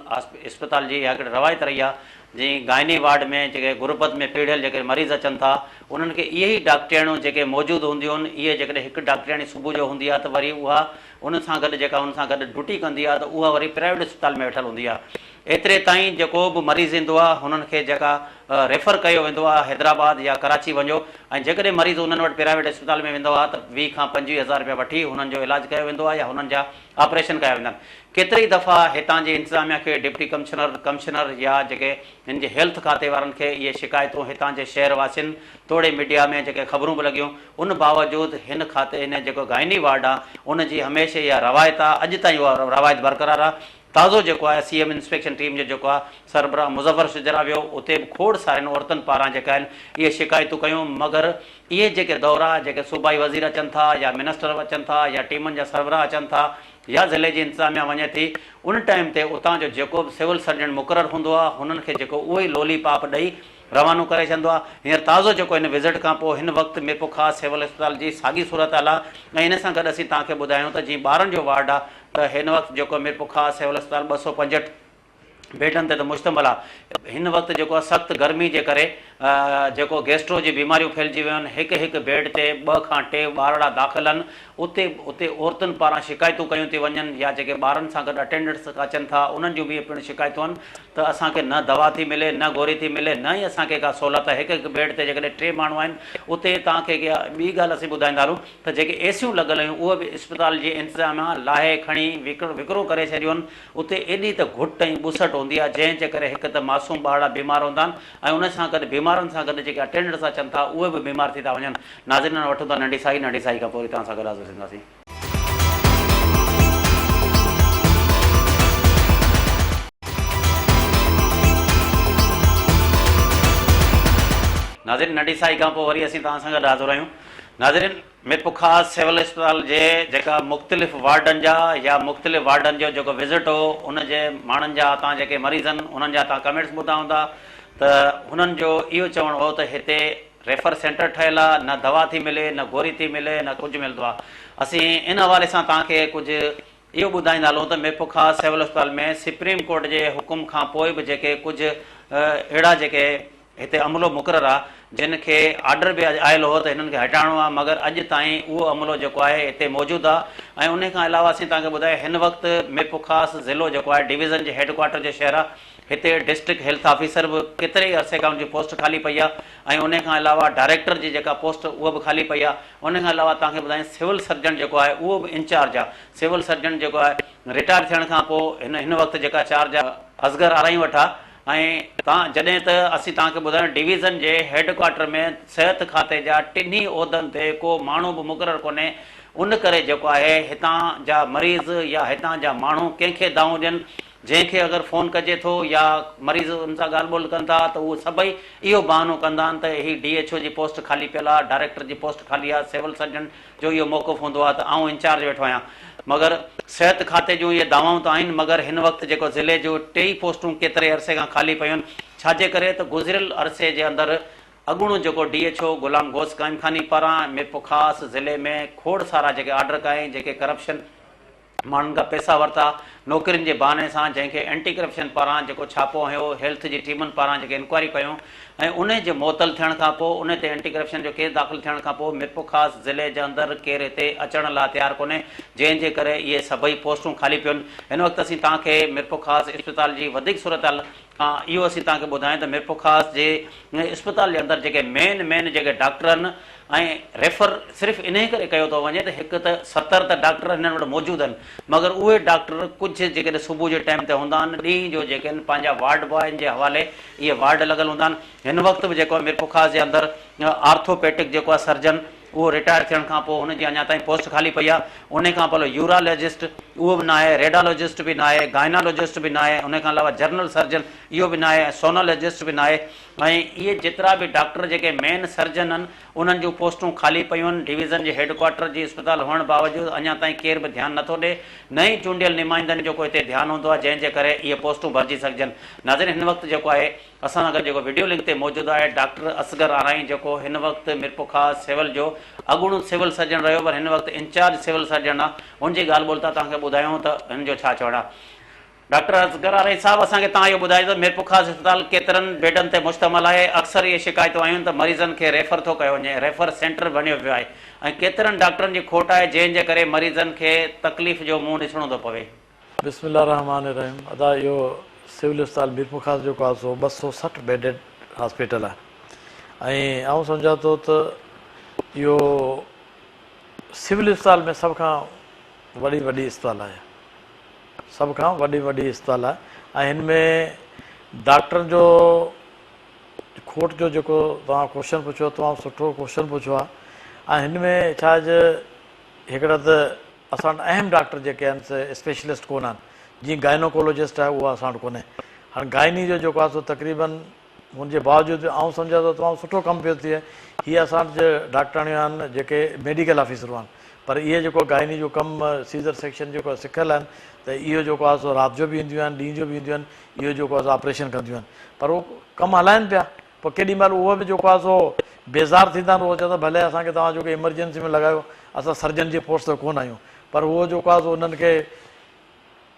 अस्पताल जी इहा हिकिड़ी रवायत रही आहे, जीअं गाइनी वार्ड में जेके गुरबत में पीड़ियल जेके मरीज़ अचनि था उन्हनि खे इहे ई डॉक्टरियाणियूं जेके मौजूदु हूंदियूं आहिनि, इहे जेकॾहिं हिकु डॉक्टरियाणी सुबुह जो हूंदी आहे त वरी उहा उन सां गॾु जेका हुन सां गॾु ड्यूटी कंदी आहे त उहा वरी प्राइवेट अस्पताल में वेठल हूंदी आहे। एतिरे ताईं जेको बि मरीज़ ईंदो आहे हुननि खे जेका रेफर कयो वेंदो आहे हैदराबाद या कराची वञो, ऐं जेकॾहिं मरीज़ हुननि वटि प्राइवेट अस्पताल में वेंदो आहे त 20 खां 25 हज़ार रुपया वठी हुननि जो इलाजु कयो वेंदो आहे या हुननि जा ऑपरेशन कया वेंदा आहिनि। केतिरी दफ़ा हितां जे इंतिज़ामिया खे डिप्टी कमिश्नर या जेके हिन जे हेल्थ खाते वारनि खे इहे शिकायतूं हितां जे शहर वासियुनि तोड़े मीडिया में जेके ख़बरूं बि लॻियूं, उन बावजूदि हिन खाते हिन जेको गाइनी वार्ड आहे उनजी हमेशह इहा रवायत आहे, अॼु ताईं उहा रवायत बरक़रार आहे। ताज़ो जेको आहे CM इंस्पेक्शन टीम जो जेको आहे सरबराह मुज़फ़र शुजरा वियो, उते बि खोड़ सारनि औरतुनि पारां जेका आहिनि इहे शिकायतूं कयूं, मगर इहे जेके दौरा जेके सूबाई वज़ीर अचनि था या मिनिस्टर अचनि था या टीमुनि जा सरबराह अचनि था या ज़िले जी इंतिज़ामिया वञे थी, उन टाइम ते उतां जो जेको बि सिविल सर्जन मुक़ररु हूंदो आहे हुननि खे जेको उहो ई लोली पाप ॾेई रवानो करे छॾींदो आहे। हींअर ताज़ो जेको हिन विज़िट खां पोइ हिन वक़्तु मीरपुखा सिविल अस्पताल जी साॻी सूरत हाल आहे। ऐं हिन सां गॾु असीं तव्हांखे ॿुधायूं त जीअं ॿारनि जो वार्ड आहे त हिन वक़्तु जेको मीरपुखा सिविल अस्पताल 265 बेडनि ते त मुश्तमिल आहे। हिन वक़्तु जेको आहे सख़्तु गर्मी जे करे जेको गैस्ट्रो जी बीमारियूं फैलिजी वियूं आहिनि, हिकु हिकु बेड ते 2 खां 3 ॿारड़ा दाख़िल आहिनि। उते औरतुनि पारां शिकायतूं कयूं थी वञनि या जेके ॿारनि सां गॾु अटेंडेंट्स अचनि था उन्हनि जूं बि पिणु शिकायतूं आहिनि त असांखे न दवा थी मिले, न गोरी थी मिले, न ई असांखे का सहूलियत। हिकु हिकु बेड ते जेकॾहिं 3 माण्हू आहिनि, उते तव्हांखे ॿी ॻाल्हि असीं ॿुधाईंदा हलूं त जेके एसियूं लॻल आहियूं उहे बि अस्पताल जे इंतिज़ामिया लाहे खणी विकिरो करे छॾियूं आहिनि। उते एॾी त घुट ऐं ॿुसट हूंदी आहे जंहिंजे करे हिकु त मासूम ॿारड़ा बीमार हूंदा आहिनि ऐं उन सां गॾु बीमारनि सां गॾु जेके अटेंडेंट्स अचनि था उहे बि बीमार थी था वञनि। नाज़रीन, वठूं था नंढी साई खां पोइ तव्हां सां गॾु हाज़िर थींदासीं। नाज़रीन, नंढी साई खां पोइ वरी असीं तव्हां सां गॾु हाज़िर आहियूं। नाज़रीन, मीरपुखा सिविल अस्पताल जे जेका मुख़्तलिफ़ वार्डनि जा या मुख़्तलिफ़ वार्डनि जो जेको विज़िट हो, उन जे माण्हुनि जा तव्हां जेके मरीज़ आहिनि उन्हनि जा तव्हां कमेंट्स ॿुधा हूंदा त हुननि जो इहो चवणु हो त हिते रेफर सेंटर ठहियल आहे, न दवा थी मिले, न गोरी थी मिले, न कुझु मिलंदो आहे। असीं इन हवाले सां तव्हांखे कुझु इहो ॿुधाईंदा हलूं त मीरपुखा सिविल अस्पताल में सुप्रीम कोर्ट जे हुकुम खां पोइ बि जेके कुझु अहिड़ा जेके हिते अमलो मुक़ररु आहे जिन खे ऑर्डर बि आयल हो त हिननि खे हटाइणो आहे, मगर अॼु ताईं उहो अमलो जेको आहे हिते मौजूदु आहे। ऐं उन खां अलावा असीं तव्हांखे ॿुधाए हिन वक़्तु मीरपुखास ज़िलो जेको आहे डिवीज़न जे हेडक्वार्टर जो शहर आहे, हिते डिस्ट्रिक्ट हेल्थ ऑफिसर बि केतिरे ई अरसे खां उनजी पोस्ट खाली पई आहे ऐं उन खां अलावा डायरेक्टर जी जेका पोस्ट उहा बि खाली पई आहे। उन खां अलावा तव्हांखे ॿुधायां सिविल सर्जन जेको आहे उहो बि इंचार्ज आहे। सिविल सर्जन जेको आहे रिटायर थियण खां पोइ हिन वक़्तु जेका चार्ज आहे असगर आराई वठा। ऐं तव्हां जॾहिं त असीं तव्हांखे ॿुधायूं डिवीज़न जे हेडक्वार्टर में सिहत खाते जा 3 उहिदनि ते को माण्हू बि मुक़ररु कोन्हे, उन करे जेको आहे हितां जा मरीज़ या हितां जा माण्हू कंहिंखे दाऊं ॾियनि, जंहिंखे अगरि फ़ोन कजे थो या मरीज़ उन सां ॻाल्हि ॿोल कनि था त उहे सभई इहो बहानो कंदा आहिनि त ही DHO जी पोस्ट खाली पियल आहे, डायरेक्टर जी पोस्ट खाली आहे, सिविल सर्जन जो इहो मौक़ुफ़ हूंदो आहे त आउं इंचार्ज वेठो आहियां। मगर सिहत खाते जूं इहे दावाऊं त आहिनि, मगर हिन वक़्तु जेको ज़िले जो 3 पोस्टूं केतिरे अरसे खां खाली पयूं आहिनि। छाजे करे त गुज़िरियल अरसे जे अंदरि अॻूणो जेको DHO गुलाम गौस काइम खानी पारां मीरपुखास ज़िले में खोड़ सारा जेके ऑर्डर कया आहिनि, जेके करप्शन माण्हुनि खां पैसा वरिता नौकरियुनि जे बहाने सां, जंहिंखे एंटी करप्शन पारां जेको छापो हयो, हेल्थ जी टीमुनि पारां जेके इंक्वायरी कयूं, ऐं उन जे मुअतल थियण खां पोइ, उन ते एंटी करप्शन जो केस दाख़िल थियण खां पोइ मिरपुर ख़ासि ज़िले जे अंदरि केरु हिते अचण लाइ तयारु कोन्हे, जंहिंजे करे इहे सभई पोस्टूं ख़ाली पियूं आहिनि। हिन वक़्तु असीं तव्हांखे मिरपुर ख़ासि इस्पताल जी वधीक सूरत इहो असीं तव्हांखे ॿुधायूं त मिरपुर ख़ासि जे इस्पताल जे अंदरि जेके मेन जेके डॉक्टर आहिनि ऐं रेफर सिर्फ़ु इन करे कयो थो वञे त हिकु त 70 त डॉक्टर हिननि वटि मौजूदु आहिनि, मगर उहे डॉक्टर कुझु जेके सुबुह जे टाइम ते हूंदा आहिनि, ॾींहं जो जेके आहिनि पंहिंजा वार्ड बॉयनि जे हवाले इहे वार्ड लॻल हूंदा आहिनि। हिन वक़्तु बि जेको आहे मिरपुर ख़ासि जे अंदरि आर्थोपेटिक जेको आहे सर्जन उहो रिटायर थियण खां पोइ हुनजी अञा ताईं पोस्ट ख़ाली पई आहे। उन खां पोइ यूरोलॉजिस्ट उहो बि न आहे, रेडियोलॉजिस्ट बि न आहे, गाइनोलॉजिस्ट बि न आहे, उन खां अलावा जनरल सर्जन इहो बि न आहे, सोनोलॉजिस्ट बि न आहे। ऐं इहे जेतिरा बि डॉक्टर जेके मेन सर्जन आहिनि उन्हनि जूं पोस्टूं ख़ाली पियूं आहिनि। डिवीज़न जे हेडक्वार्टर जी इस्पताल हुअण बावजूदि अञा ताईं केर बि ध्यानु नथो ॾिए, न ई चूंडियल नुमाइंदनि जो हिते ध्यानु हूंदो आहे, जंहिंजे करे इहे पोस्टूं भरिजी सघजनि। नाज़रीन, हिन वक़्तु जेको आहे असां सां गॾु जेको वीडियो लिंक ते मौजूदु आहे डॉक्टर असगर आराई, जेको हिन वक़्तु मिरपुर ख़ासि सिविल जो अॻूणो सिविल सर्जन रहियो, पर हिन वक़्तु इंचार्ज सिविल सर्जन आहे। हुनजी ॻाल्हि ॿोल था तव्हांखे ॿुधायूं त हिन जो छा चवणु आहे। डॉक्टर असगर आराई साहब, असांखे तव्हां इहो ॿुधायो त मिरपुर ख़ासि इस्पताल केतिरनि बेडनि ते मुश्तमिल आहे? अक्सर इहे शिकायतूं आयूं त मरीज़नि खे रेफर थो कयो वञे, रेफर सेंटर बणियो पियो आहे, ऐं केतिरनि डॉक्टरनि जी खोट आहे जंहिंजे करे मरीज़नि खे तकलीफ़ जो मुंहुं ॾिसणो थो पवे। बिस्मिल्लाह रहमान रहीम। अदा इहो सिविल इस्पताल मिरपुर ख़ासि जेको आहे सो 260 बेडेड हॉस्पिटल आहे, ऐं आउं सम्झां थो त इहो सिविल इस्पताल में सभ खां वॾी इस्पताल आहे, सभ खां वॾी इस्पताल आहे। ऐं हिन में डॉक्टरनि जो खोट जो जेको तव्हां क्वेश्चन पुछियो, तमामु सुठो क्वेश्चन पुछियो आहे। ऐं हिन में छा हिकिड़ा त असां वटि अहम डॉक्टर जेके आहिनि स्पेशलिस्ट कोन आहिनि, जीअं गाइनोकोलॉजिस्ट आहे उहा असां वटि कोन्हे। हाणे गाइनी जो जेको आहे सो तक़रीबन हुनजे बावजूदि आउं सम्झां थो तमामु सुठो कमु पियो थिए। हीअ असां वटि डॉक्टराणियूं आहिनि जेके मेडिकल ऑफिसरूं आहिनि, पर इहे जेको गाइनी जो कमु सीज़र सेक्शन जेको सिखियल आहिनि, त इहो जेको आहे सो राति जो बि ईंदियूं आहिनि, ॾींहं जो बि ईंदियूं आहिनि, इहो जेको आहे सो ऑपरेशन कंदियूं आहिनि, पर उहो कमु हलाइनि पिया। पोइ केॾी महिल उहो बि जेको आहे सो बेज़ार थींदा आहिनि, उहो चवंदा भले असांखे तव्हां जेको इमरजेंसी में लॻायो, असां सर्जन जे पोस्ट ते कोन आहियूं, पर उहो जेको आहे सो उन्हनि खे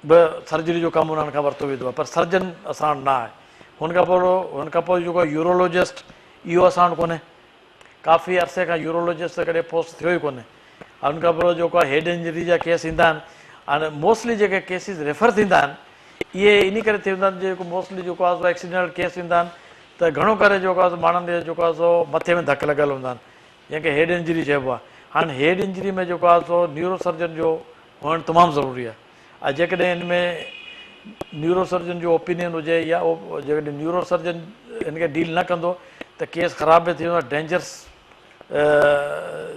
बि सर्जरी जो कमु उन्हनि खां वरितो वेंदो आहे, पर सर्जन असां वटि न आहे। हुन खां पोइ जेको यूरोलॉजिस्ट इहो असां वटि कोन्हे, काफ़ी अरसे खां यूरोलॉजिस्ट त कॾहिं पोस्ट थियो ई कोन्हे। हुन खां पोइ जेको आहे हेड इंजरी जा केस ईंदा आहिनि, हाणे मोस्टली जेके केसिस रेफर थींदा आहिनि इहे इन करे थींदा आहिनि, जेको मोस्टली जेको आहे सो एक्सीडेंटल केस ईंदा आहिनि, त घणो करे जेको आहे माण्हुनि खे जेको आहे सो मथे में धकु लॻल हूंदा आहिनि, जंहिंखे हेड इंजरी चइबो आहे। हाणे हेड इंजरी में जेको आहे सो न्यूरो सर्जन जो हुअणु तमामु ज़रूरी आहे। ऐं जेकॾहिं हिन में न्यूरो सर्जन जो ओपिनियन हुजे या जेकॾहिं न्यूरो सर्जन हिन खे डील न कंदो त केस ख़राब बि थी वेंदो आहे, डेंजरस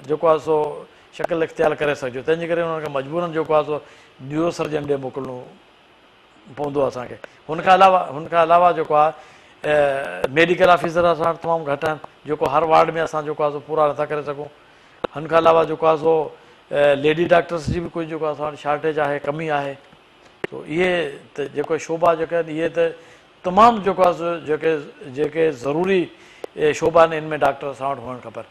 जेको आहे सो शकिल इख़्तियार करे सघिजो। तंहिंजे करे हुनखे मजबूरन जेको आहे सो न्यूरो सर्जन ॾे मोकिलिणो पवंदो आहे असांखे। हुनखां अलावा जेको आहे मेडिकल ऑफिसर असां वटि तमामु घटि आहिनि, जेको हर वार्ड में असां जेको आहे सो पूरा नथा करे सघूं। हुनखां अलावा जेको आहे सो लेडी डॉक्टर्स जी बि कुझु जेको असां वटि शॉर्टेज आहे, कमी आहे। तो इहे त जेको शोभा जेके आहिनि इहे त तमामु जेको आहे सो जेके ज़रूरी शोभा आहिनि, हिन में डॉक्टर असां वटि हुअणु खपनि।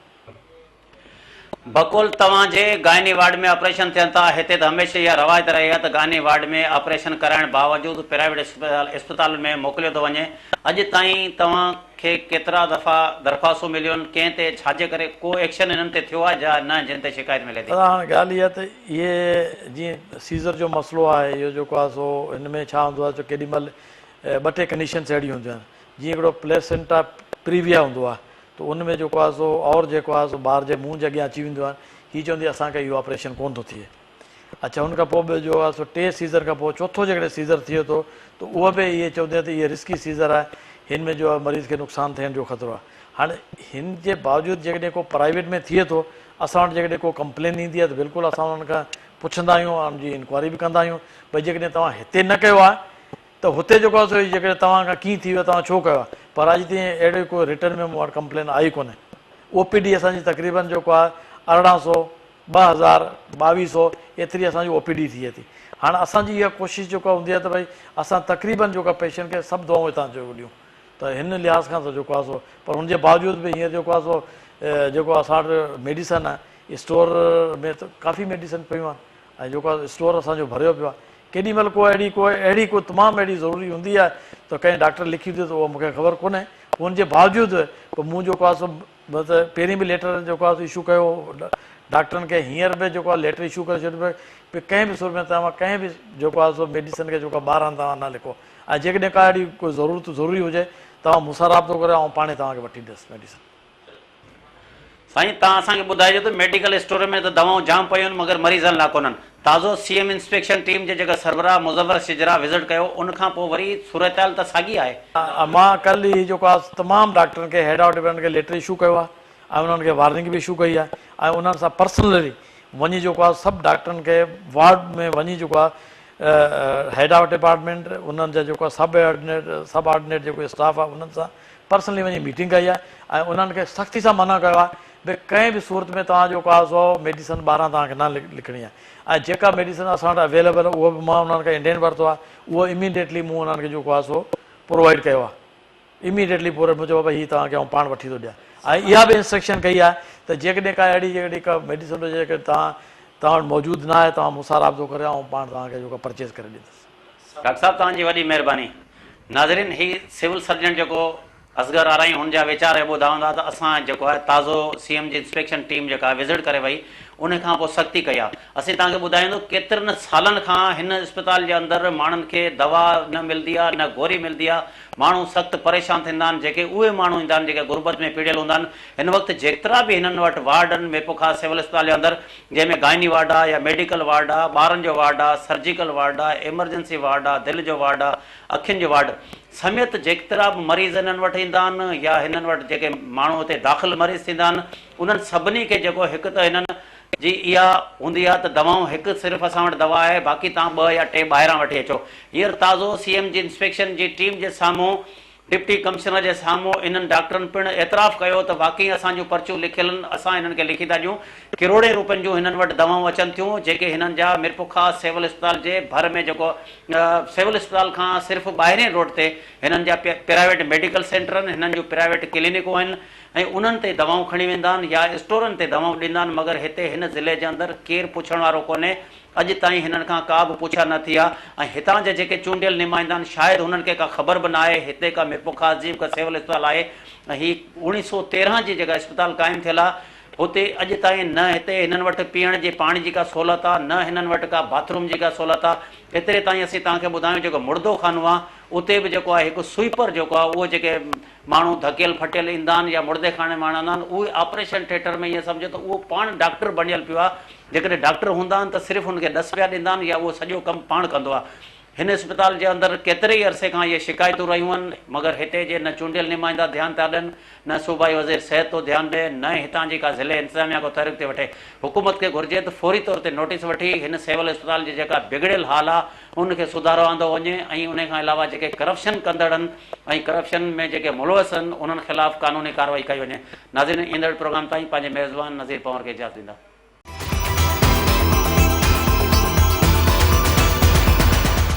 बकुल तव्हांजे गाइनी वार्ड में ऑपरेशन थियनि था, हिते त हमेशह इहा रवायत रही आहे त गाइनी वार्ड में ऑपरेशन कराइण बावजूदि प्राइवेट इस्पताल में मोकिलियो थो वञे। अॼु ताईं तव्हांखे केतिरा दफ़ा दरख़्वास्तूं मिलियूं आहिनि, कंहिं ते छाजे करे को एक्शन हिननि ते थियो आहे या न, जिन ते शिकायत मिले थी? हाणे ॻाल्हि इहा त इहे जीअं सीज़र जो मसइलो आहे, इहो जेको आहे सो हिन में छा हूंदो आहे, केॾी महिल ॿ टे कंडीशन्स अहिड़ियूं हूंदियूं आहिनि, जीअं हिकिड़ो प्लेसेंटा प्रीविया हूंदो आहे, त उन में जेको आहे सो और जेको आहे सो ॿार जे मुंहं जे अॻियां अची वेंदियूं आहिनि, हीअ चवंदी असांखे इहो ऑपरेशन कोन थो थिए। अच्छा, हुनखां पोइ बि जो आहे सो 3 सीज़र खां पोइ चोथों जेकॾहिं सीज़र थिए थो त उहो बि इहे चवंदी आहे त इहे रिस्की सीज़र आहे, हिन में जो आहे मरीज़ खे नुक़सानु थियण जो ख़तरो आहे। हाणे हिन जे बावजूदि जेकॾहिं को प्राइवेट में थिए थो, असां वटि जेकॾहिं को कंप्लेन ईंदी आहे त बिल्कुलु असां उन्हनि खां पुछंदा आहियूं, उनजी इंक्वायरी बि कंदा आहियूं भई जेकॾहिं तव्हां हिते न कयो आहे त हुते जेको आहे सो जेकॾहिं तव्हां खां कीअं थी वियो, तव्हां छो कयो आहे, पर अॼु ताईं अहिड़ो को रिटर्न में मूं वटि कंप्लेन आई कोन्हे। OPD असांजी तक़रीबन जेको आहे 1800, 2000, 2200 एतिरी असांजी OPD थिए थी। हाणे असांजी इहा कोशिशि जेका हूंदी आहे त भई असां तक़रीबन जेको पेशेंट खे सभु दवाऊं हितां जो ॾियूं, त हिन लिहाज़ खां त जेको आहे सो, पर हुनजे बावजूदि बि हींअर जेको आहे सो जेको असां वटि मेडिसन आहे, स्टोर में त काफ़ी मेडिसन पियूं आहिनि, ऐं जेको स्टोर असांजो भरियो पियो आहे। केॾी महिल को तमामु अहिड़ी ज़रूरी हूंदी आहे त कंहिं डॉक्टर लिखी ॾियो त उहो मूंखे ख़बर कोन्हे, हुनजे बावजूदि पोइ मूं जेको आहे सो मतिलबु पहिरीं बि लेटर जेको आहे इशू कयो डॉक्टरनि खे, हींअर बि जेको आहे लेटर इशू करे छॾियो भई कंहिं बि सूरत में तव्हां कंहिं बि जेको आहे सो मेडिसिन खे जेको ॿाहिरां तव्हां न लिखो, ऐं जेकॾहिं का अहिड़ी कोई ज़रूरी हुजे तव्हां मूंसां राब्तो करे ऐं पाणे तव्हांखे वठी ॾियसि मेडिसिन। साईं तव्हां असांखे ॿुधाइजो त मेडिकल स्टोर में त दवाऊं जाम पयूं आहिनि मगर मरीज़नि लाइ कोन्हनि। ताज़ो CM इंस्पेक्शन टीम जे जेका सरबराह मुज़वर शिजरा विज़िट कयो उनखां पोइ वरी सूरत हाल त साॻी आहे। मां कल्ह ई जेको आहे तमामु डॉक्टरनि खे हेड ऑफ डिपार्टमेंट खे लेटर इशू कयो आहे ऐं उन्हनि खे वार्निंग बि इशू कई आहे ऐं उन्हनि सां पर्सनली वञी जेको आहे सभु डॉक्टरनि खे वार्ड में वञी जेको आहे हेड ऑफ डिपार्टमेंट उन्हनि जा जेको आहे सब ऑर्डिनेट जेको स्टाफ आहे उन्हनि सां पर्सनली वञी मीटिंग कई आहे ऐं उन्हनि खे सख़्ती सां मना कयो आहे भई कंहिं बि सूरत में तव्हां जेको आहे सो मेडिसिन ॿाहिरां तव्हांखे न लिखणी आहे ऐं जेका मेडिसिन असां वटि अवेलेबल आहे उहो बि मां उन्हनि खे इंडियन वरितो आहे, उहो इमीडिएटली मूं उन्हनि खे जेको आहे सो प्रोवाइड कयो आहे। इमीडिएटली पूरो मुंहिंजो भई हीअ तव्हांखे आउं पाण वठी थो ॾियां ऐं इहा बि इंस्ट्रक्शन कई आहे त जेकॾहिं का अहिड़ी का मेडिसिन हुजे जेके तव्हां वटि मौजूदु न आहे तव्हां मूंसां राब्तो करे ऐं पाण तव्हांखे जेको परचेज़ करे ॾींदुसि। डॉक्टर साहब तव्हांजी वॾी महिरबानी। नाज़रीन ही सिविल सर्जन जेको असगर आराई हुन जा वीचार ॿुधाईंदा त असां जेको आहे ताज़ो CM जी इंस्पेक्शन टीम जेका विज़िट करे वई उन खां पोइ सख़्ती कई आहे। असीं तव्हांखे ॿुधाईंदो केतिरनि सालनि खां हिन इस्पताल जे अंदरि माण्हुनि खे दवा न मिलंदी आहे न गोरी मिलंदी आहे, माण्हू सख़्तु परेशान थींदा आहिनि। जेके उहे माण्हू ईंदा आहिनि जेके गुरबत में पीड़ियल हूंदा आहिनि, हिन वक़्तु जेतिरा बि हिननि वटि वार्ड आहिनि मेपोखा सिविल इस्पताल जे अंदरि जंहिंमें गाइनी वार्ड आहे या मेडिकल वार्ड आहे, ॿारनि जो वार्ड आहे, सर्जिकल वार्ड आहे, एमरजेंसी वार्ड आहे, दिलि जो वार्ड आहे, अखियुनि जो वार्ड समेत जेतिरा बि मरीज़ हिननि वटि ईंदा आहिनि या हिननि वटि जेके माण्हू हिते दाख़िल मरीज़ थींदा आहिनि उन्हनि सभिनी खे जेको हिकु त हिननि जी इहा हूंदी आहे त दवाऊं हिकु सिर्फ़ु असां वटि दवा आहे, बाक़ी तव्हां 2 या 3 ॿाहिरां वठी अचो। हींअर ताज़ो CM जी इंस्पेक्शन जी टीम जे साम्हूं डिप्टी कमिश्नर जे साम्हूं इन्हनि डॉक्टरनि पिणु एतिराफ़ कयो त वाक़ई असांजूं पर्चियूं लिखियल आहिनि, असां हिननि खे लिखी था ॾियूं किरोड़े रुपयनि जूं हिननि वटि दवाऊं अचनि थियूं जेके हिननि जा मिरपुखा सिविल इस्पताल जे भर में जेको सिविल इस्पताल खां सिर्फ़ु ॿाहिरें रोड ते हिननि जा प्राइवेट मेडिकल सेंटर आहिनि, हिननि जूं प्राइवेट क्लिनिकूं आहिनि ऐं उन्हनि ते दवाऊं खणी वेंदा आहिनि या स्टोरनि ते दवाऊं ॾींदा आहिनि, मगर हिते हिन ज़िले जे अंदरि केरु पुछण वारो कोन्हे। अॼु ताईं हिननि खां का बि पुछा न थी आहे ऐं हितां जे जेके चूंडियल नुमाइंदा आहिनि शायदि हुननि खे का ख़बर बि न आहे हिते का मिरपुखा जी का सिविल इस्पताल आहे ऐं हीअ 1913 जी जेका इस्पताल क़ाइमु थियल आहे हुते अॼु ताईं न हिते हिननि वटि पीअण जे पाणी जी का सहूलियत आहे न हिननि वटि का बाथरूम जी का सहूलियत आहे। एतिरे ताईं असीं तव्हांखे ॿुधायूं जेको मुर्दो खानो आहे उते बि जेको आहे हिकु स्वीपर जेको आहे उहो जेके माण्हू धकियल फटियल ईंदा आहिनि या मुर्दे खाने माण्हू ईंदा आहिनि उहे ऑपरेशन थिएटर में ईअं सम्झो त उहो पाण डॉक्टर बणियल पियो आहे। जेकॾहिं डॉक्टर हूंदा आहिनि त सिर्फ़ु हुनखे 10 रुपया ॾींदा आहिनि या उहो सॼो कमु पाण कंदो आहे। हिन इस्पताल जे अंदरि केतिरे ई अरसे खां इहे शिकायतूं रहियूं आहिनि मगर हिते जे न चूंडियल नुमाइंदा ध्यानु था ॾियनि न सूबाई वज़ीर सिहत तो ध्यानु ॾिए न हितां जी का ज़िले इंतज़ामिया को तहरीक ते वठे। हुकूमत खे घुरिजे त फौरी तौर ते नोटिस वठी हिन सिविल इस्पताल जी जेका बिगड़ियल हाल आहे उनखे सुधारो आंदो वञे ऐं उन खां अलावा जेके करप्शन कंदड़ आहिनि ऐं करप्शन में जेके मुलवस आहिनि उन्हनि ख़िलाफ़ कानूनी कार्रवाई कई वञे। नाज़रीन ईंदड़ प्रोग्राम ताईं पंहिंजे मेज़बान नज़ीर पवर खे इजाज़त ॾींदा।